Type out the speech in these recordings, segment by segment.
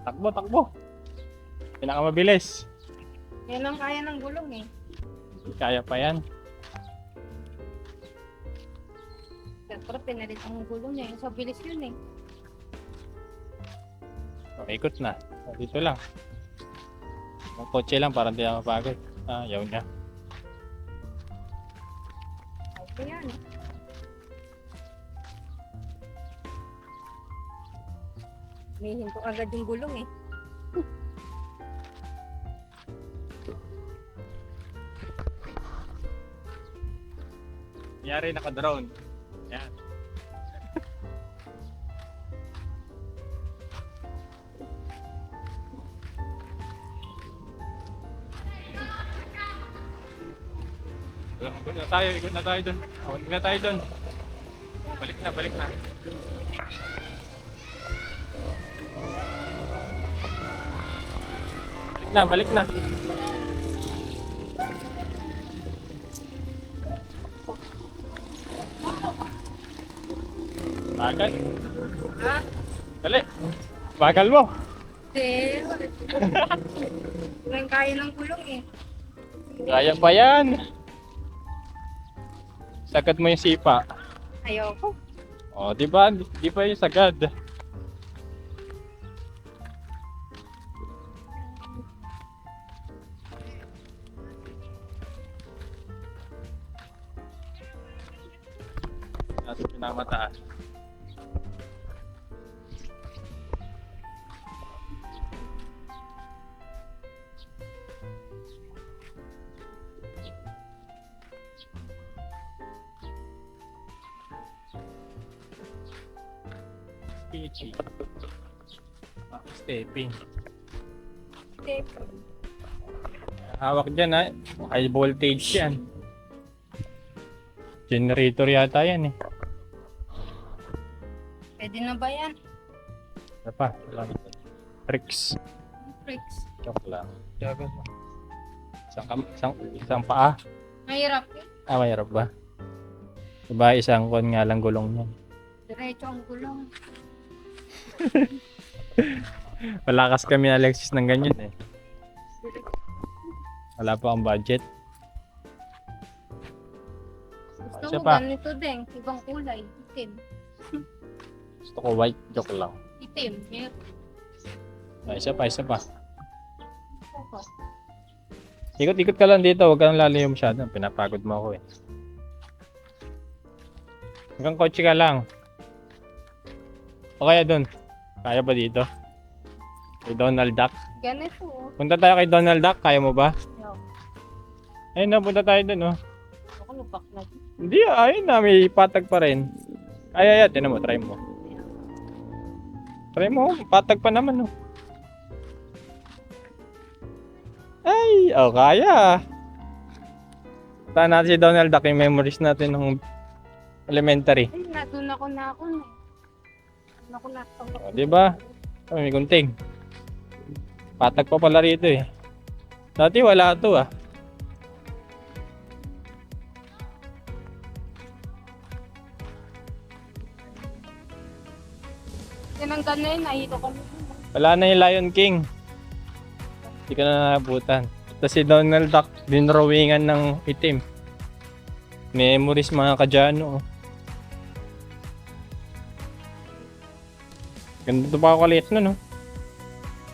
Takbo, takbo. Pinakamabilis. Yan ang kaya ng gulong eh. Kaya pa yan. Siyempre, pinalit ang gulong niya. Sa bilis yun eh. O, ikot na. O, dito lang. Ang kotse lang para hindi na mapagod. Ah, yaw niya. Okay yan. May hinto agad yung gulong eh. Nangyari naka-drone. Yan. Ikot na tayo dun. Ikot na tayo dun. Balik na, balik na. Balik na, balik na. Bagal. Ha? Dali. Bagal mo. Hindi. Yung kaya ng gulong eh. Kaya pa yan. Sagad mo yung sipa. Ayoko. O, di ba? Di pa yung sagad. Natin pinamataas. Peachy. Stepping. Step. Hawak dyan ha. High voltage yan. Generator yata yan eh. Pwede na ba yan? Ano pa? Tricks. Tricks. Joke lang. Isang paa. Mahirap eh. Ah, mahirap ba? Diba isang kon nga lang gulong niya. Diretso ang gulong. Malakas kami na Alexis ng ganyan eh. Wala pa ang budget. Gusto Isa mo pa. ganito din. Ibang kulay. Itim. Gusto ko white. Joke lang. Itim. Meron. Ah, isa pa, isa pa. Opo. Ikot-ikot ka lang dito. Huwag ka nang lalayo masyado. Pinapagod mo ako eh. Hanggang kotse ka lang. O kaya dun. Kaya ba dito? Kay Donald Duck. Ganito oh. Punta tayo kay Donald Duck. Kaya mo ba? No. Ayun na, punta tayo dun oh. Ako lubak na. Hindi ayun na. May patag pa rin. Ay, tinan mo. Try mo. Try mo. Patag pa naman oh. Ay, kaya. Punta natin si Donald Duck. Yung memories natin ng elementary. Ay, nadun ako na ako. Nadun ako na ako. O, diba? May gunting. Patag pa pala rito eh. Dati wala to ah. Tinanggal na yun. Nahito kami. Wala na yung Lion King. Hindi ka na naabutan. Ito si Donald Duck. Dinrawingan ng itim. Memories mga kadyano. Oh. Ganda pa ako kaliit na no.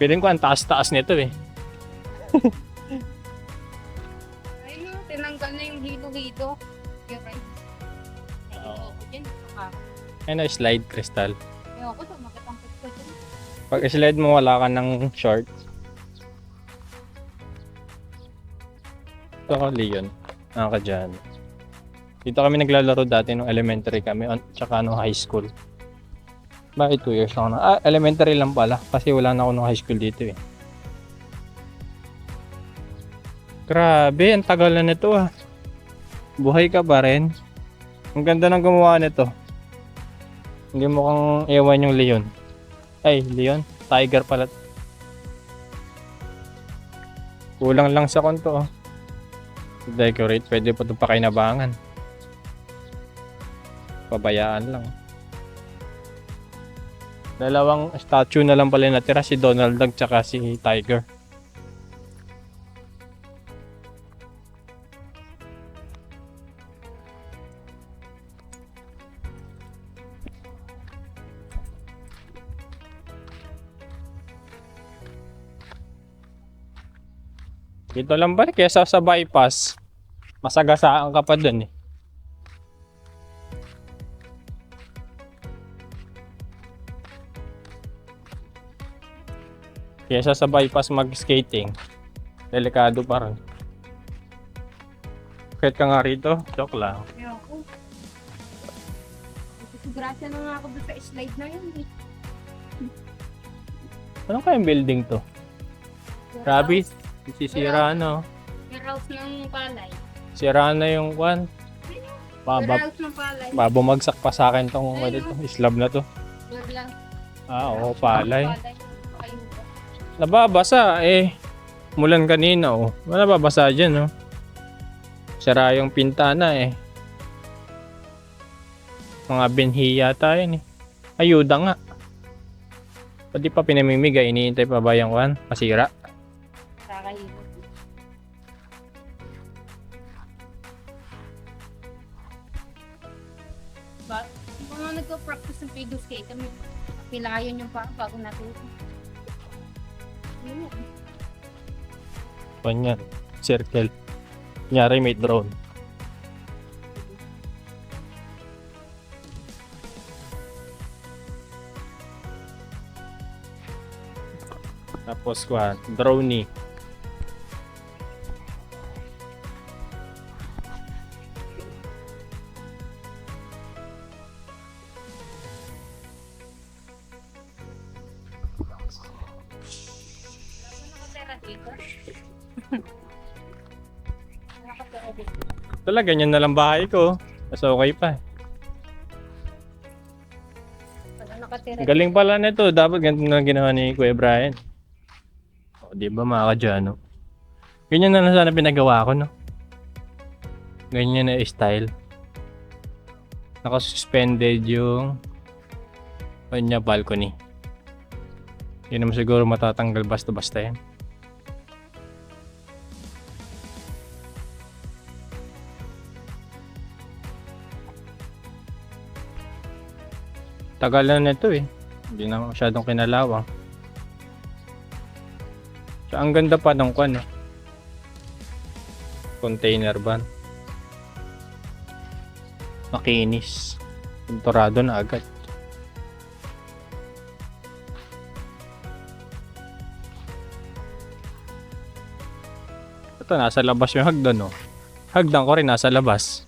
Piling ko ang taas-taas nito eh. Ay no, tinanggal na yung hilo-hilo. Yung right. Oo. Ayoko dyan. Ayun na, slide crystal. Ayoko sa makitang pagka dyan. Pag slide mo wala ka ng shorts. Ito ako Leon. Mga kadyano. Dito kami naglalaro dati nung elementary kami. Tsaka nung high school. Bakit 2 years ako na? Elementary lang pala. Kasi wala na ako nung high school dito eh. Grabe, ang tagal na nito ah. Buhay ka ba rin? Ang ganda ng gumawa nito. Hindi mo kang ewan yung Leon. Ay, Leon? Tiger pala. Kulang lang sa konto oh. Decorate, pwede pa ito pakinabangan. Pabayaan lang. Dalawang statue na lang pala yung natira, si Donald Duck tsaka si Tiger. Dito lang ba? Kesa sa bypass, masagasaan ka pa dun eh. Kesa sa bypass mag-skating, delikado pa rin. Kahit ka nga rito, joke lang. Ayoko. Disgrasya na nga ako doon sa slide na yun eh. Ano kayang building to? Grabe, sisira no. Warehouse ng palay. Sira na yung kwan. Warehouse ng palay. Bumagsak pa sa akin tong Ayun, ito, slab na to. Wag lang. Oo, palay. Pakayuda. Nababasa eh. Mulan kanina oh. Wala nababasa dyan oh. Sira yung pintana eh. Mga binhiya tayo eh. Ayuda nga. Pati pa pinamimigay, iniintay pa ba yung kwan? Masira. Kakayuda. Ba? Kung mga nagpa-practice ng figure skate, kami pilayon yung pa bago natuto. Yun. Kwan yan. Circle. Kunyari may drone. Tapos kwan, drone. Nakatera dito. Nakatera dito. Talaga, ganyan na lang bahay ko. Mas okay pa. Wala nakatera Ang galing pala nito. Dapat ganito na ginawa ni Kuya Brian. O, di ba mga kadyano? Ganyan na lang sana pinagawa ko, no? Ganyan na style. Nakasuspended yung kanya balcony. Yun naman siguro matatanggal basta-basta yan. Tagal na nito eh. Hindi na masyadong kinalawang. So, ang ganda pa ng kwan, no? Container van. Makinis. Pinturado na agad. Ito, nasa labas yung hagdan, no? Hagdan ko rin nasa labas.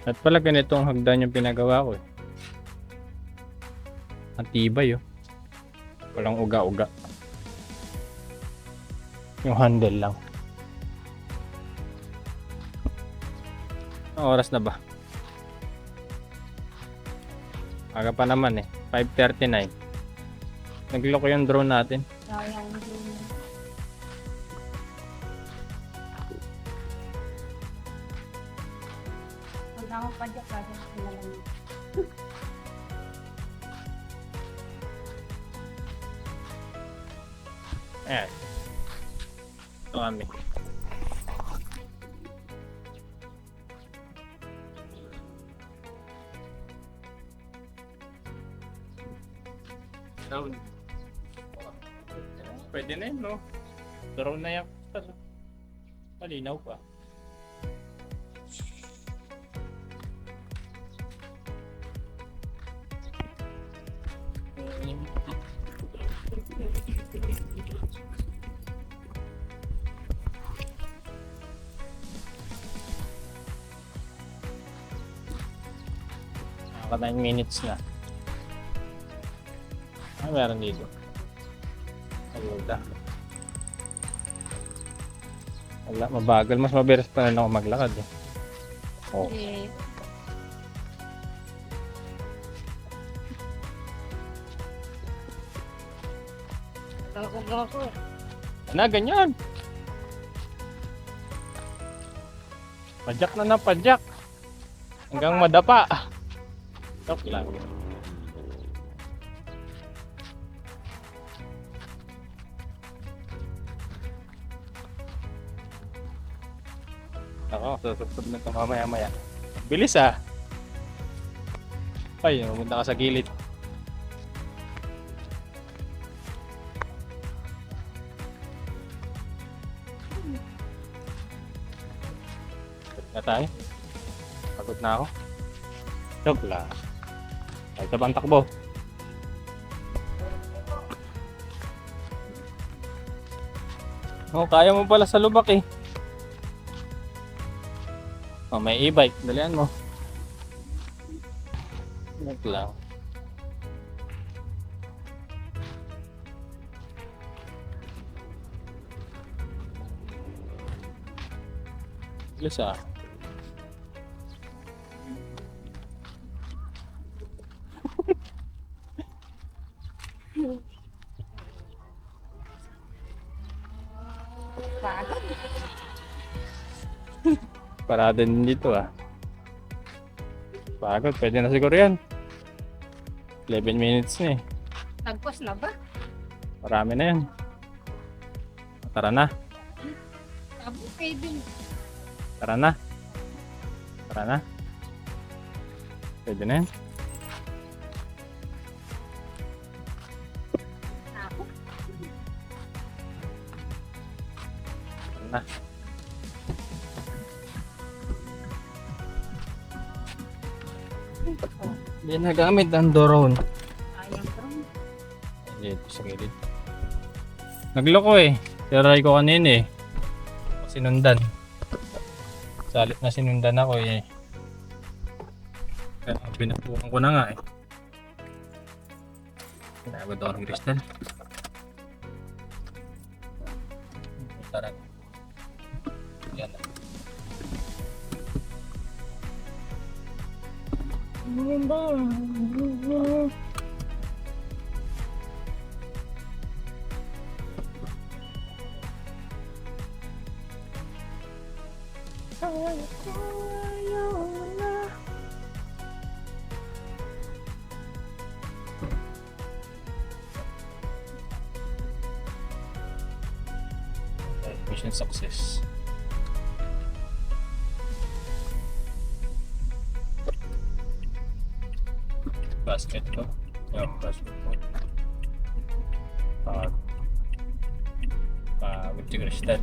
At pala ganito ang hagdan yung pinagawa ko eh. Ang tibay oh. Walang uga-uga. Yung handle lang. Ang oras na ba? Aga pa naman eh. 5:39. Nagloko yung drone natin. Sayang yung wala akong padyak kasi nalang. Ayan. Ito kami. Down. Pwede na yun, no? Drone na yan. Malinaw pa. Naka 9 minutes na. Ano meron dito? Ayuda. Wala, mabagal. Mas mabilis pa rin ako maglakad eh. Oh. Eh, ako. Na, ganyan. Padyak na, padyak. Hanggang madapa. Joke lang. Ako, susubsob na ito mamaya-maya. Bilis ah. Ay, pumunta ka sa gilid. Pagod na tayo. Pagod na ako. Joke lang. Ay, sa bang takbo. Oh, kaya mo pala sa lubak eh. Oh, may e-bike. Dalian mo. Joke lang. Bilis ah. Pagod. Parada din dito ah. Pagod, pwede na siguro yan. 11 minutes na eh. Tagpos na ba? Marami na yan. Tara na. Sabi pwede. Tara na. Tara na. Pwede na yan. Ako. Tara na. Hindi nagamit ang drone. Ayang drone. Dito sa gilid. Nagloko eh. Tiray ko kanina eh. Sinundan. Salit na sinundan ako eh. Kaya pinatukan ko na nga eh. Pinagod ako ng kristal. Tara. Yan na. Mission success. Basket ko. Yung basket ko. With the crystal.